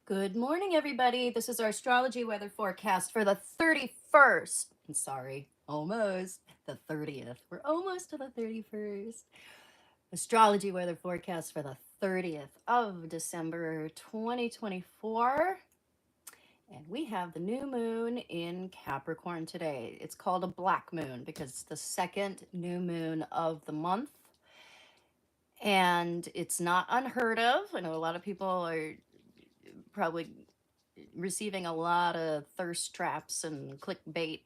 Good morning, everybody. This is our astrology weather forecast for the 31st. I'm sorry, almost the 30th. We're almost to the 31st. Astrology weather forecast for the 30th of December 2024. And we have the new moon in Capricorn today. It's called a black moon because it's the second new moon of the month. And it's not unheard of. I know a lot of people are probably receiving a lot of thirst traps and clickbait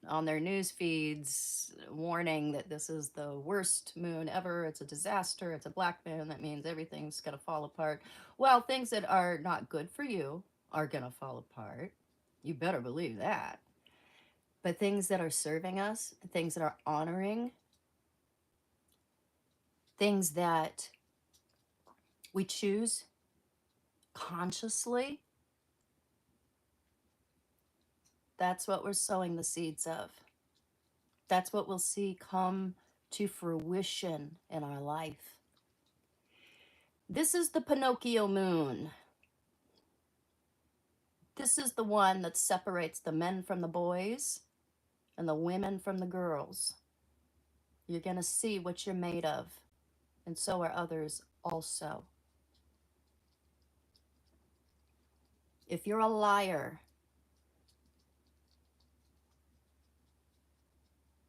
on their news feeds warning that this is the worst moon ever. It's a disaster. It's a black moon. That means everything's going to fall apart. Well, things that are not good for you are going to fall apart. You better believe that. But things that are serving us, things that are honoring, things that we choose consciously, that's what we're sowing the seeds of. That's what we'll see come to fruition in our life. This is the Pinocchio Moon. This is the one that separates the men from the boys and the women from the girls. You're going to see what you're made of, and so are others also. If you're a liar,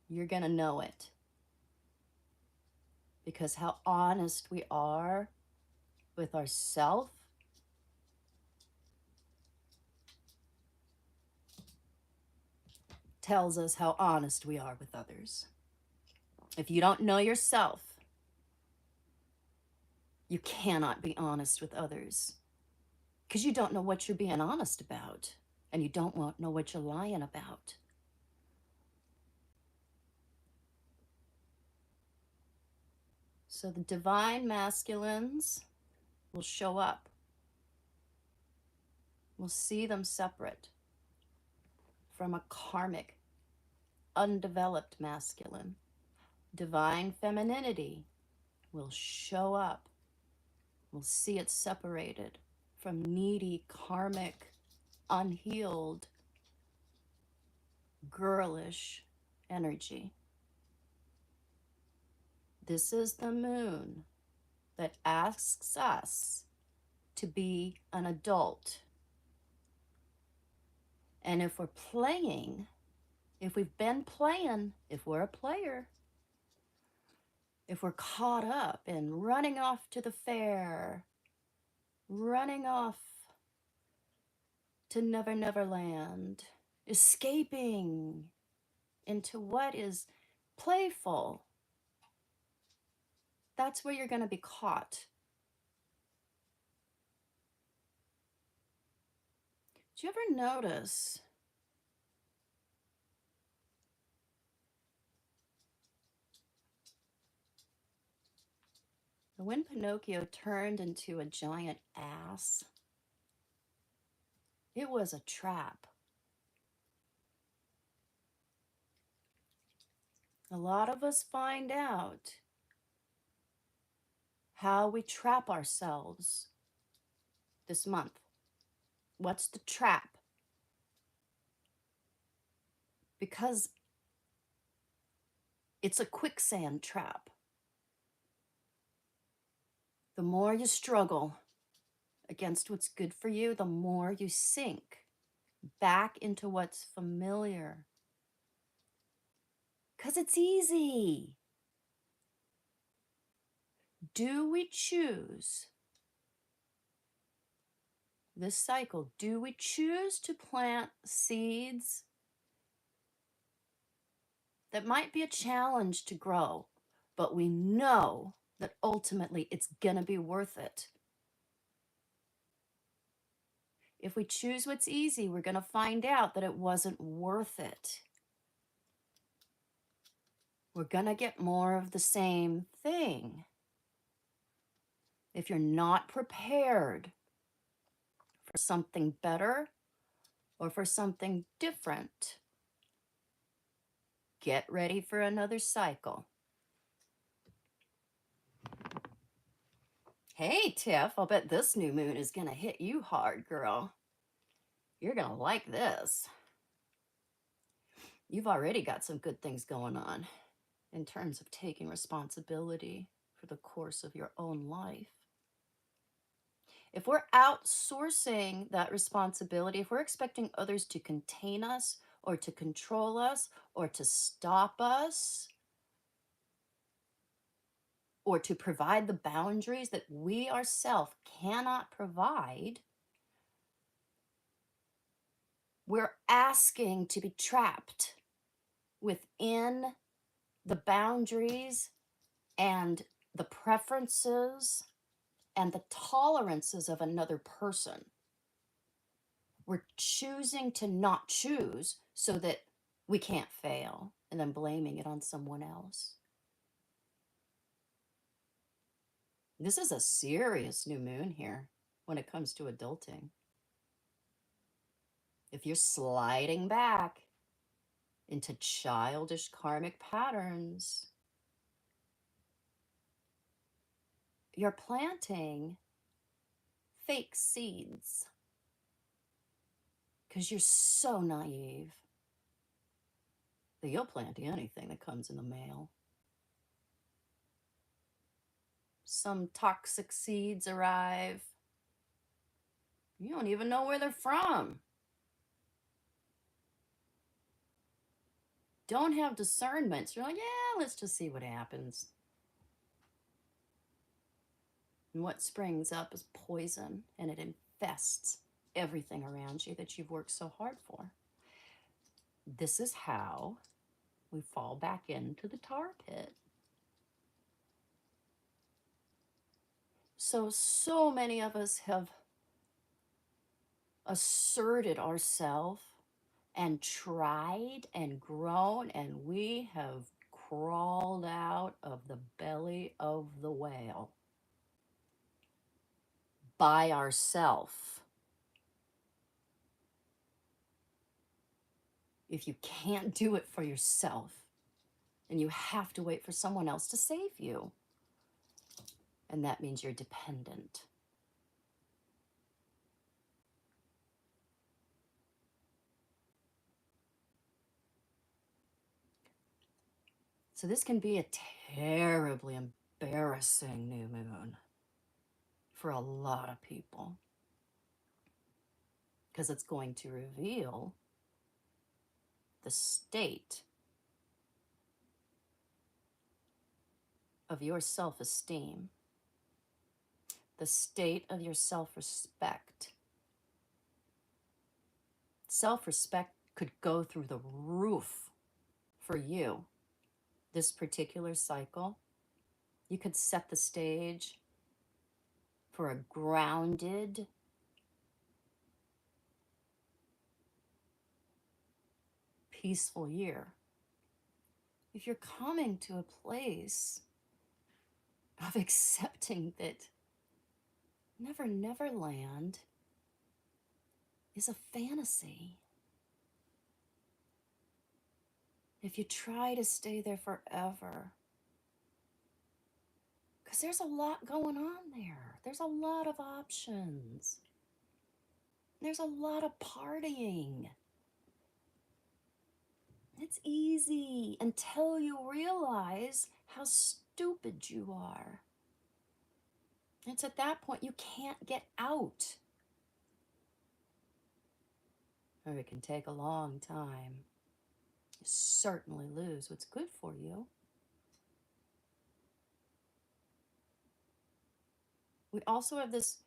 you're going to know it. Because how honest we are with ourselves tells us how honest we are with others. If you don't know yourself, you cannot be honest with others because you don't know what you're being honest about, and you don't know what you're lying about. So the divine masculines will show up. We'll see them separate from a karmic, undeveloped masculine. Divine femininity will show up. We'll see it separated from needy, karmic, unhealed, girlish energy. This is the moon that asks us to be an adult. And if we're playing, if we've been playing, if we're a player, if we're caught up in running off to the fair, running off to Never Never Land, escaping into what is playful, that's where you're going to be caught. Do you ever notice that when Pinocchio turned into a giant ass, it was a trap? A lot of us find out how we trap ourselves this month. What's the trap? Because it's a quicksand trap. The more you struggle against what's good for you, the more you sink back into what's familiar. Because it's easy. Do we choose this cycle? Do we choose to plant seeds that might be a challenge to grow, but we know that ultimately it's going to be worth it? If we choose what's easy, we're going to find out that it wasn't worth it. We're going to get more of the same thing. If you're not prepared for something better or for something different, get ready for another cycle. Hey, Tiff, I'll bet this new moon is gonna hit you hard, girl. You're gonna like this. You've already got some good things going on in terms of taking responsibility for the course of your own life. If we're outsourcing that responsibility, if we're expecting others to contain us or to control us or to stop us or to provide the boundaries that we ourselves cannot provide, we're asking to be trapped within the boundaries and the preferences and the tolerances of another person. We're choosing to not choose so that we can't fail and then blaming it on someone else. This is a serious new moon here when it comes to adulting. If you're sliding back into childish karmic patterns, you're planting fake seeds because you're so naive that you'll plant anything that comes in the mail. Some toxic seeds arrive. You don't even know where they're from. Don't have discernment. So you're like, yeah, let's just see what happens. And what springs up is poison, and it infests everything around you that you've worked so hard for. This is how we fall back into the tar pit. So many of us have asserted ourselves and tried and grown, and we have crawled out of the belly of the whale by ourselves. If you can't do it for yourself, and you have to wait for someone else to save you, and that means you're dependent. So this can be a terribly embarrassing new moon for a lot of people, because it's going to reveal the state of your self-esteem, the state of your self-respect. Self-respect could go through the roof for you this particular cycle. You could set the stage for a grounded, peaceful year. If you're coming to a place of accepting that Never Never Land is a fantasy. If you try to stay there forever, because there's a lot going on there. There's a lot of options. There's a lot of partying. It's easy until you realize how stupid you are. It's at that point you can't get out. Or it can take a long time. You certainly lose what's good for you. We also have this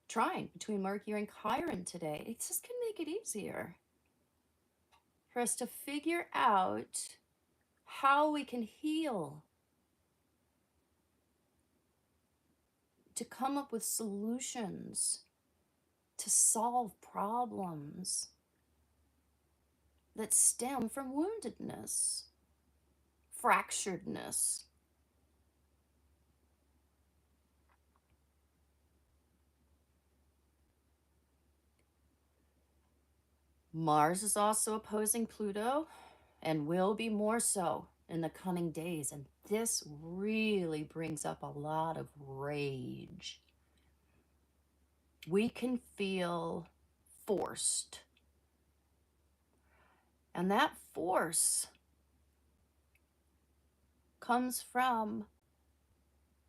trine between Mercury and Chiron today. It just can make it easier for us to figure out how we can heal, to come up with solutions, to solve problems that stem from woundedness, fracturedness. Mars is also opposing Pluto and will be more so in the coming days. And this really brings up a lot of rage. we can feel forced. And that force comes from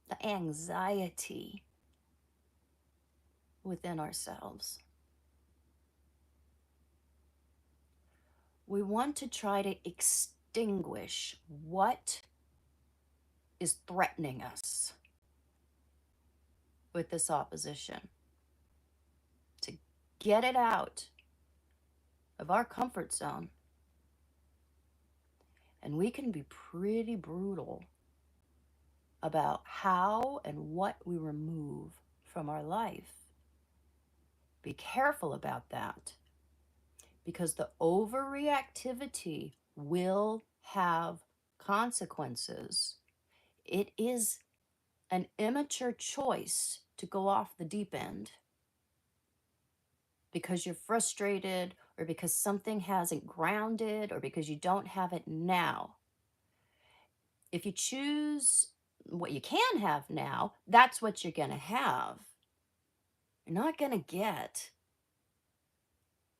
the anxiety within ourselves. We want to try to extinguish what is threatening us with this opposition, to get it out of our comfort zone. And we can be pretty brutal about how and what we remove from our life. Be careful about that, because the overreactivity will have consequences. It is an immature choice to go off the deep end because you're frustrated, or because something hasn't grounded, or because you don't have it now. If you choose what you can have now, that's what you're going to have. You're not going to get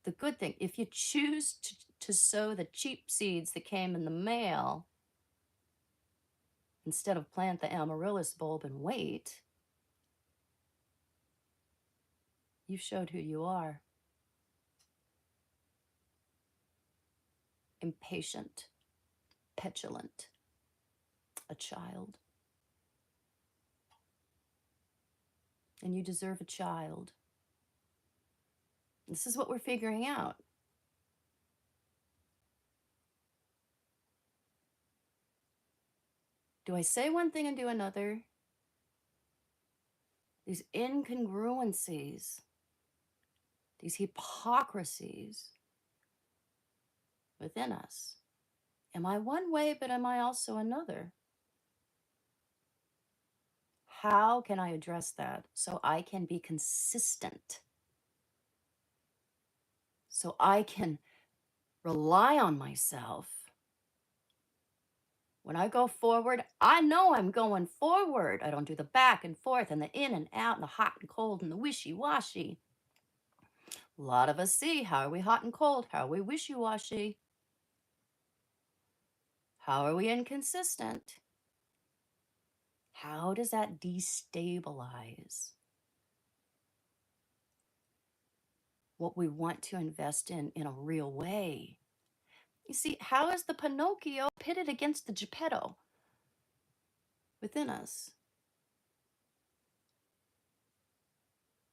the good thing. If you choose to sow the cheap seeds that came in the mail, instead of plant the amaryllis bulb and wait, you showed who you are. Impatient, petulant, a child. And you deserve a child. This is what we're figuring out. Do I say one thing and do another? These incongruencies, these hypocrisies within us. Am I one way, but am I also another? How can I address that so I can be consistent? So I can rely on myself. When I go forward, I know I'm going forward. I don't do the back and forth and the in and out and the hot and cold and the wishy-washy. A lot of us see, how are we hot and cold? How are we wishy-washy? How are we inconsistent? How does that destabilize what we want to invest in a real way? You see, how is the Pinocchio pitted against the Geppetto within us?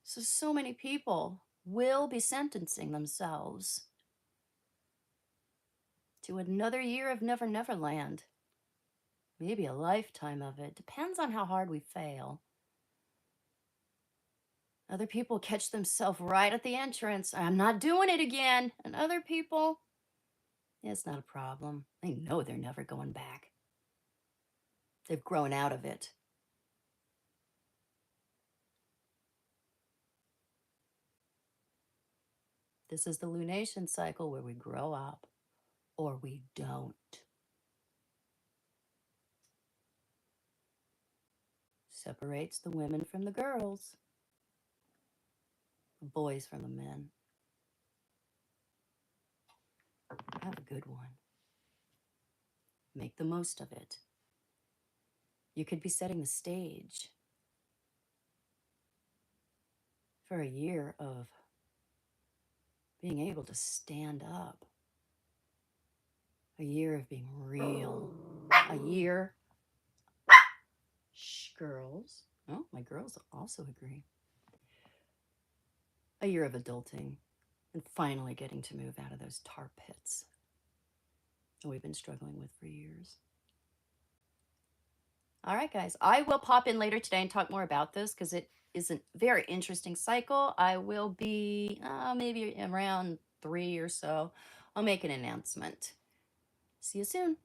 So many people will be sentencing themselves to another year of Never Never Land. Maybe a lifetime of it. Depends on how hard we fail. Other people catch themselves right at the entrance. I'm not doing it again. And other people, it's not a problem. They know they're never going back. They've grown out of it. This is the lunation cycle, where we grow up or we don't. Separates the women from the girls, the boys from the men. Have a good one. Make the most of it. You could be setting the stage for a year of being able to stand up, a year of being real, a year, shh, girls. Oh, my girls also agree. A year of adulting and finally getting to move out of those tar pits that we've been struggling with for years. All right, guys, I will pop in later today and talk more about this because it is a very interesting cycle. I will be maybe around 3 or so. I'll make an announcement. See you soon.